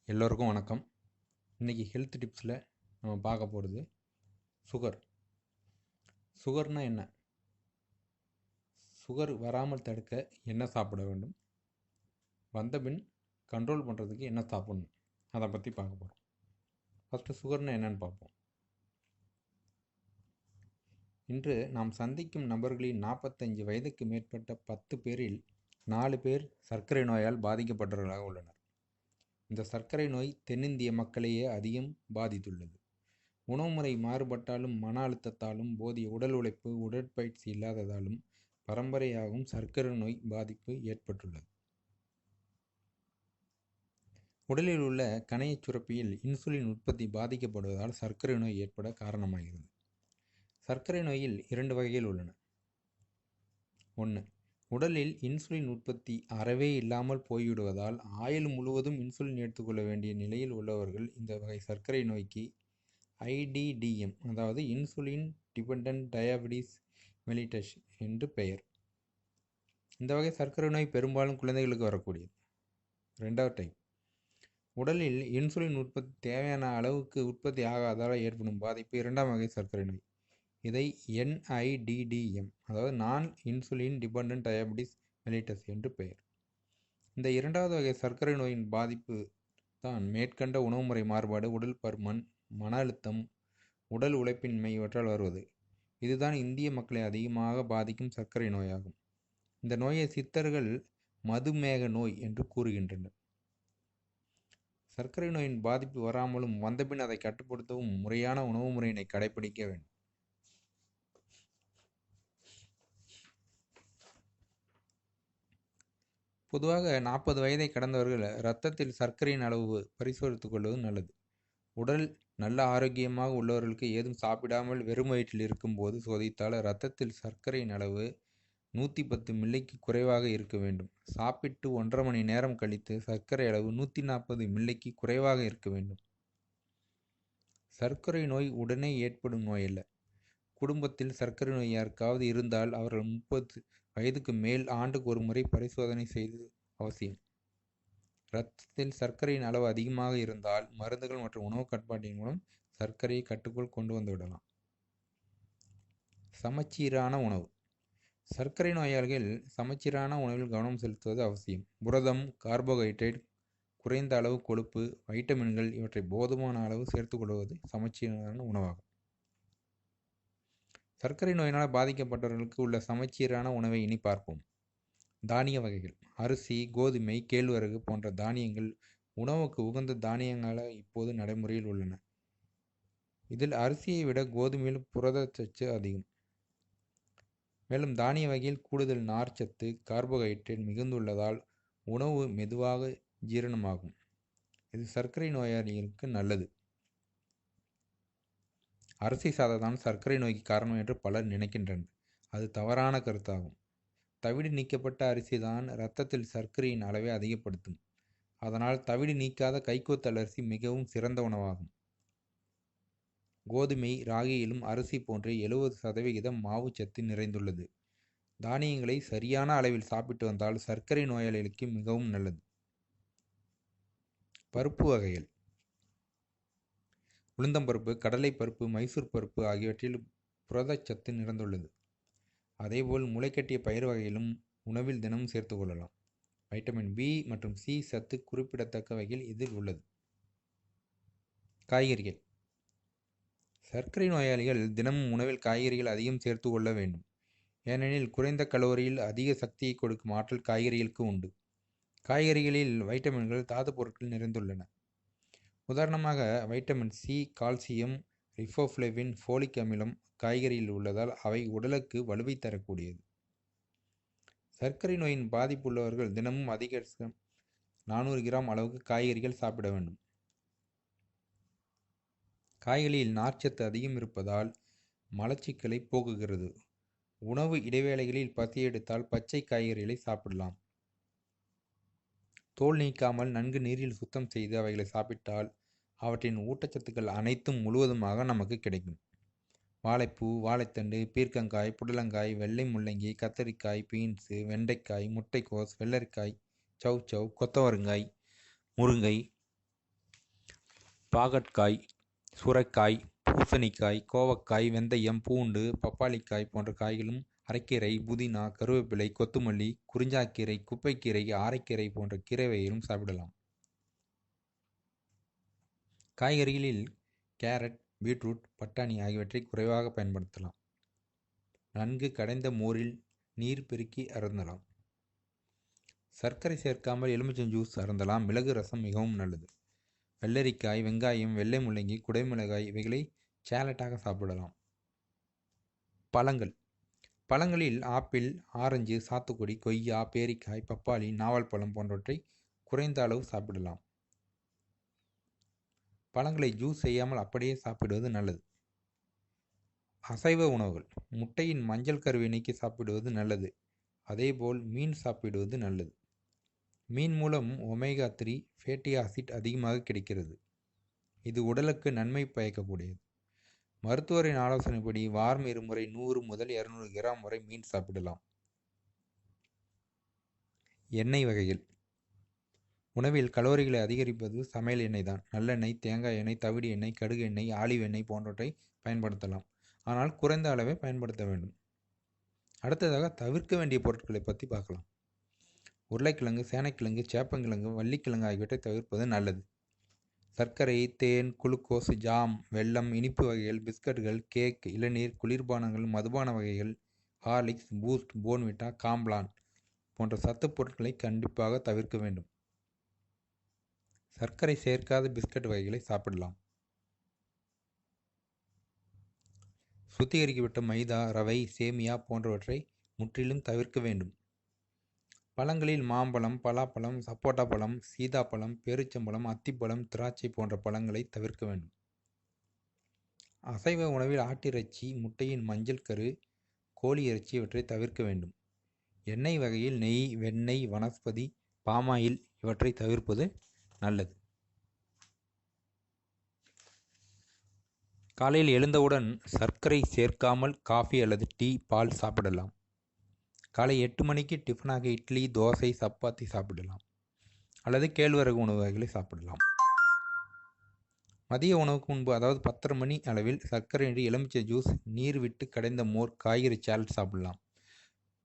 எல்லோருக்கும் வணக்கம். இன்றைக்கி ஹெல்த் டிப்ஸில் நம்ம பார்க்க போகிறது சுகர்னால் என்ன, சுகர் வராமல் தடுக்க என்ன சாப்பிட வேண்டும், வந்தபின் கண்ட்ரோல் பண்ணுறதுக்கு என்ன சாப்பிடணும், அதை பற்றி பார்க்க போகிறோம். ஃபஸ்ட்டு சுகர்னால் என்னென்னு பார்ப்போம். இன்று நாம் சந்திக்கும் நபர்களின் 45 வயதுக்கு மேற்பட்ட 10 பேரில் 4 பேர் சர்க்கரை நோயால் பாதிக்கப்பட்டவர்களாக உள்ளனர். இந்த சர்க்கரை நோய் தென்னிந்திய மக்களையே அதிகம் பாதித்துள்ளது. உணவுமுறை மாறுபட்டாலும், மன அழுத்தத்தாலும், போதிய உடல் உழைப்பு, உடற்பயிற்சி இல்லாததாலும் பரம்பரையாகவும் சர்க்கரை நோய் பாதிப்பு ஏற்பட்டுள்ளது. உடலில் உள்ள கணையச் சுரப்பியில் இன்சுலின் உற்பத்தி பாதிக்கப்படுவதால் சர்க்கரை நோய் ஏற்பட காரணமாகிறது. சர்க்கரை நோயில் 2 வகைகள் உள்ளன. 1. உடலில் இன்சுலின் உற்பத்தி அறவே இல்லாமல் போய்விடுவதால் ஆயுள் முழுவதும் இன்சுலின் எடுத்துக்கொள்ள வேண்டிய நிலையில் உள்ளவர்கள் இந்த வகை சர்க்கரை நோய்க்கு IDDM, அதாவது இன்சுலின் டிபெண்டன்ட் டயபெட்டிஸ் மெலிட்டஸ் என்று பெயர். இந்த வகை சர்க்கரை நோய் பெரும்பாலும் குழந்தைகளுக்கு வரக்கூடியது. 2வது டைப், உடலில் இன்சுலின் உற்பத்தி தேவையான அளவுக்கு உற்பத்தி ஆகாததால் ஏற்படும் பாதிப்பு 2ஆம் வகை சர்க்கரை நோய். இதை NIDDM, அதாவது நான் இன்சுலின் டிபெண்டன்ட் டயபெட்டிஸ் மெலிட்டஸ் என்று பெயர். இந்த 2வது வகை சர்க்கரை நோயின் பாதிப்பு தான் மேற்கண்ட உணவுமுறை மாறுபாடு, உடல் பருமன், மன அழுத்தம், உடல் உழைப்பின்மை இவற்றால் வருவது. இதுதான் இந்திய மக்களை அதிகமாக பாதிக்கும் சர்க்கரை நோயாகும். இந்த நோயை சித்தர்கள் மதுமேக நோய் என்று கூறுகின்றனர். சர்க்கரை நோயின் பாதிப்பு வராமலும் வந்தபின் அதை கட்டுப்படுத்தவும் முறையான உணவு முறையினை கடைபிடிக்க வேண்டும். பொதுவாக 40 வயதை கடந்தவர்கள் இரத்தத்தில் சர்க்கரையின் அளவு பரிசோதித்துக் கொள்வது நல்லது. உடல் நல்ல ஆரோக்கியமாக உள்ளவர்களுக்கு ஏதும் சாப்பிடாமல் வெறும் வயிற்றில் இருக்கும்போது சோதித்தால் இரத்தத்தில் சர்க்கரையின் அளவு 110 மில்லிக்கு குறைவாக இருக்க வேண்டும். சாப்பிட்டு 1.5 மணி நேரம் கழித்து சர்க்கரை அளவு 140 மில்லிக்கு குறைவாக இருக்க வேண்டும். சர்க்கரை நோய் உடனே ஏற்படும் நோய் அல்ல. குடும்பத்தில் சர்க்கரை நோய் யாருக்காவது இருந்தால் அவர்கள் 30 வயதுக்கு மேல் ஆண்டுக்கு ஒரு முறை பரிசோதனை செய்வது அவசியம். இரத்தத்தில் சர்க்கரையின் அளவு அதிகமாக இருந்தால் மருந்துகள் மற்றும் உணவு கட்டுப்பாட்டின் மூலம் சர்க்கரையை கட்டுக்குள் கொண்டு வந்து விடலாம். சமச்சீரான உணவு. சர்க்கரை நோயாளிகள் சமச்சீரான உணவில் கவனம் செலுத்துவது அவசியம். புரதம், கார்போஹைட்ரேட், குறைந்த அளவு கொழுப்பு, வைட்டமின்கள் இவற்றை போதுமான அளவு சேர்த்துக்கொள்வது சமச்சீரான உணவாகும். சர்க்கரை நோயினால் பாதிக்கப்பட்டவர்களுக்கு உள்ள சமச்சீரான உணவை இனி பார்ப்போம். தானிய வகைகள். அரிசி, கோதுமை, கேழ்வரகு போன்ற தானியங்கள் உணவுக்கு உகந்த தானியங்களாக இப்போது நடைமுறையில் உள்ளன. இதில் அரிசியை விட கோதுமையில் புரதச்சத்து அதிகம். மேலும் தானிய வகையில் கூடுதல் நார்ச்சத்து, கார்போஹைட்ரேட் மிகுந்துள்ளதால் உணவு மெதுவாக ஜீரணமாகும். இது சர்க்கரை நோயாளிகளுக்கு நல்லது. அரிசி சாதம்தான் சர்க்கரை நோய்க்கு காரணம் என்று பலர் நினைக்கின்றனர். அது தவறான கருத்தாகும். தவிடு நீக்கப்பட்ட அரிசி தான் இரத்தத்தில் சர்க்கரையின் அளவை அதிகப்படுத்தும். அதனால் தவிடு நீக்காத கைக்குத்தல் அரிசி மிகவும் சிறந்த உணவாகும். கோதுமை, ராகியிலும் அரிசி போன்ற 70% மாவுச்சத்து நிறைந்துள்ளது. தானியங்களை சரியான அளவில் சாப்பிட்டு வந்தால் சர்க்கரை நோயாளிகளுக்கு மிகவும் நல்லது. பருப்பு வகைகள். உளுந்தம்பருப்பு, கடலைப்பருப்பு, மைசூர் பருப்பு ஆகியவற்றில் புரதச்சத்து நிறைந்துள்ளது. அதேபோல் முளைக்கட்டிய பயிர் வகையிலும் உணவில் தினமும் சேர்த்து கொள்ளலாம். வைட்டமின் B மற்றும் C சத்து குறிப்பிடத்தக்க வகையில் இதில் உள்ளது. காய்கறிகள். சர்க்கரை நோயாளிகள் தினமும் உணவில் காய்கறிகள் அதிகம் சேர்த்து கொள்ள வேண்டும். ஏனெனில் குறைந்த கலோரியில் அதிக சக்தியை கொடுக்கும் ஆற்றல் காய்கறிகளுக்கு உண்டு. காய்கறிகளில் வைட்டமின்கள், தாது பொருட்கள் நிறைந்துள்ளன. உதாரணமாக vitamin C, calcium, riboflavin, folic அமிலம் காய்கறியில் உள்ளதால் அவை உடலுக்கு வலுவை தரக்கூடியது. சர்க்கரை நோயின் பாதிப்புள்ளவர்கள் தினமும் அதிகபட்சம் 400 கிராம் அளவுக்கு காய்கறிகள் சாப்பிட வேண்டும். காய்கறியில் நார்ச்சத்து அதிகம் இருப்பதால் மலச்சிக்கலை போக்குகிறது. உணவு இடைவேளைகளில் பசி எடுத்தால் பச்சை காய்கறிகளை சாப்பிடலாம். தோல் நீக்காமல் நன்கு நீரில் சுத்தம் செய்து அவைகளை சாப்பிட்டால் அவற்றின் ஊட்டச்சத்துக்கள் அனைத்தும் முழுவதுமாக நமக்கு கிடைக்கும். வாழைப்பூ, வாழைத்தண்டு, பீர்க்கங்காய், புடலங்காய், வெள்ளை முள்ளங்கி, கத்தரிக்காய், பீன்ஸு, வெண்டைக்காய், முட்டைக்கோஸ், வெள்ளரிக்காய், சௌசௌ, கொத்தவரங்காய், முருங்கை, பாகற்காய், சுரைக்காய், பூசணிக்காய், கோவக்காய், வெந்தயம், பூண்டு, பப்பாளிக்காய் போன்ற காய்களும், அரைக்கீரை, புதினா, கருவேப்பிலை, கொத்தமல்லி, குறிஞ்சாக்கீரை, குப்பைக்கீரை, ஆரைக்கீரை போன்ற கீரை வகைகளும் சாப்பிடலாம். காய்கறிகளில் கேரட், பீட்ரூட், பட்டாணி ஆகியவற்றை குறைவாக பயன்படுத்தலாம். நன்கு கடைந்த மோரில் நீர் பெருக்கி அருந்தலாம். சர்க்கரை சேர்க்காமல் எலுமிச்சம் ஜூஸ் அருந்தலாம். மிளகு ரசம் மிகவும் நல்லது. வெள்ளரிக்காய், வெங்காயம், வெள்ளை முள்ளங்கி, குடைமிளகாய் இவைகளை சேலட்டாக சாப்பிடலாம். பழங்களில் ஆப்பிள், ஆரஞ்சு, சாத்துக்குடி, கொய்யா, பேரிக்காய், பப்பாளி, நாவல் பழம் போன்றவற்றை குறைந்த அளவு சாப்பிடலாம். பழங்களை ஜூஸ் செய்யாமல் அப்படியே சாப்பிடுவது நல்லது. அசைவ உணவுகள்: முட்டையின் மஞ்சள் கருவை நீக்கி சாப்பிடுவது நல்லது. அதேபோல் மீன் சாப்பிடுவது நல்லது. மீன் மூலம் ஒமேகா 3 ஃபேட்டி ஆசிட் அதிகமாக கிடைக்கிறது. இது உடலுக்கு நன்மை பயக்கக்கூடியது. மருத்துவரின் ஆலோசனைப்படி வாரம் 2 முறை 100 முதல் 200 கிராம் வரை மீன் சாப்பிடலாம். எண்ணெய் வகைகள்: உணவில் கலோரிகளை அதிகரிப்பது சமையல் எண்ணெய் தான். நல்லெண்ணெய், தேங்காய் எண்ணெய், தவிடு எண்ணெய், கடுகு எண்ணெய், ஆலிவ் எண்ணெய் போன்றவற்றை பயன்படுத்தலாம். ஆனால் குறைந்த அளவே பயன்படுத்த வேண்டும். அடுத்ததாக தவிர்க்க வேண்டிய பொருட்களை பற்றி பார்க்கலாம். உருளைக்கிழங்கு, சேனைக்கிழங்கு, சேப்பங்கிழங்கு, வள்ளிக்கிழங்கு ஆகியவற்றை தவிர்ப்பது நல்லது. சர்க்கரை, தேன், குளுக்கோஸ், ஜாம், வெல்லம், இனிப்பு வகைகள், பிஸ்கட்டுகள், கேக், இளநீர், குளிர்பானங்கள், மதுபான வகைகள், ஹார்லிக்ஸ், பூஸ்ட், போன்விட்டா, காம்ப்ளான் போன்ற சத்துப் பொருட்களை கண்டிப்பாக தவிர்க்க வேண்டும். சர்க்கரை சேர்க்காத பிஸ்கட் வகைகளை சாப்பிடலாம். சுத்திகரிக்கப்பட்ட மைதா, ரவை, சேமியா போன்றவற்றை முற்றிலும் தவிர்க்க வேண்டும். பழங்களில் மாம்பழம், பலாப்பழம், சப்போட்டா பழம், சீதாப்பழம், பேரிச்சம்பழம், அத்திப்பழம், திராட்சை போன்ற பழங்களை தவிர்க்க வேண்டும். அசைவ உணவில் ஆட்டிறைச்சி, முட்டையின் மஞ்சள் கரு, கோழி இறைச்சி இவற்றை தவிர்க்க வேண்டும். எண்ணெய் வகையில் நெய், வெண்ணெய், வனஸ்பதி, பாமாயில் இவற்றை தவிர்ப்பது நல்லது. காலையில் எழுந்தவுடன் சர்க்கரை சேர்க்காமல் காஃபி அல்லது டீ, பால் சாப்பிடலாம். காலை 8 மணிக்கு டிஃபனாக இட்லி, தோசை, சப்பாத்தி சாப்பிடலாம். அல்லது கேழ்வரகு உணவு வகைகளை சாப்பிடலாம். மதிய உணவுக்கு முன்பு, அதாவது 10:30 மணி அளவில் சர்க்கரையின்றி எலுமிச்சை ஜூஸ், நீர் விட்டு கடைந்த மோர், காய்கறி சாலட் சாப்பிடலாம்.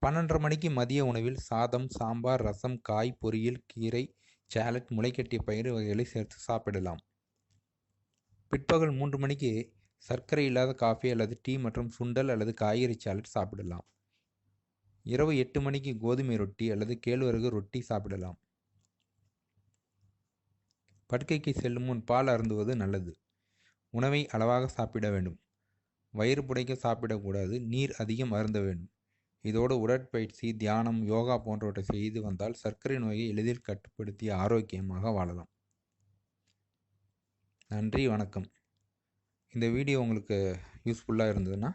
12:30 மணிக்கு மதிய உணவில் சாதம், சாம்பார், ரசம், காய், பொரியல், கீரை, சாலட், முளைக்கட்டிய பயிறு வகைகளை சேர்த்து சாப்பிடலாம். பிற்பகல் 3 மணிக்கு சர்க்கரை இல்லாத காஃபி அல்லது டீ மற்றும் சுண்டல் அல்லது காய்கறி சாலட் சாப்பிடலாம். இரவு 8 மணிக்கு கோதுமை ரொட்டி அல்லது கேழ்வரகு ரொட்டி சாப்பிடலாம். படுக்கைக்கு செல்லும் முன் பால் அருந்துவது நல்லது. உணவை அளவாக சாப்பிட வேண்டும். வயிறு புடைக்க சாப்பிடக்கூடாது. நீர் அதிகம் அருந்த வேண்டும். இதோடு உடற்பயிற்சி, தியானம், யோகா போன்றவற்றை செய்து வந்தால் சர்க்கரை நோயை எளிதில் கட்டுப்படுத்தி ஆரோக்கியமாக வாழலாம். நன்றி, வணக்கம். இந்த வீடியோ உங்களுக்கு யூஸ்ஃபுல்லாக இருந்ததுன்னா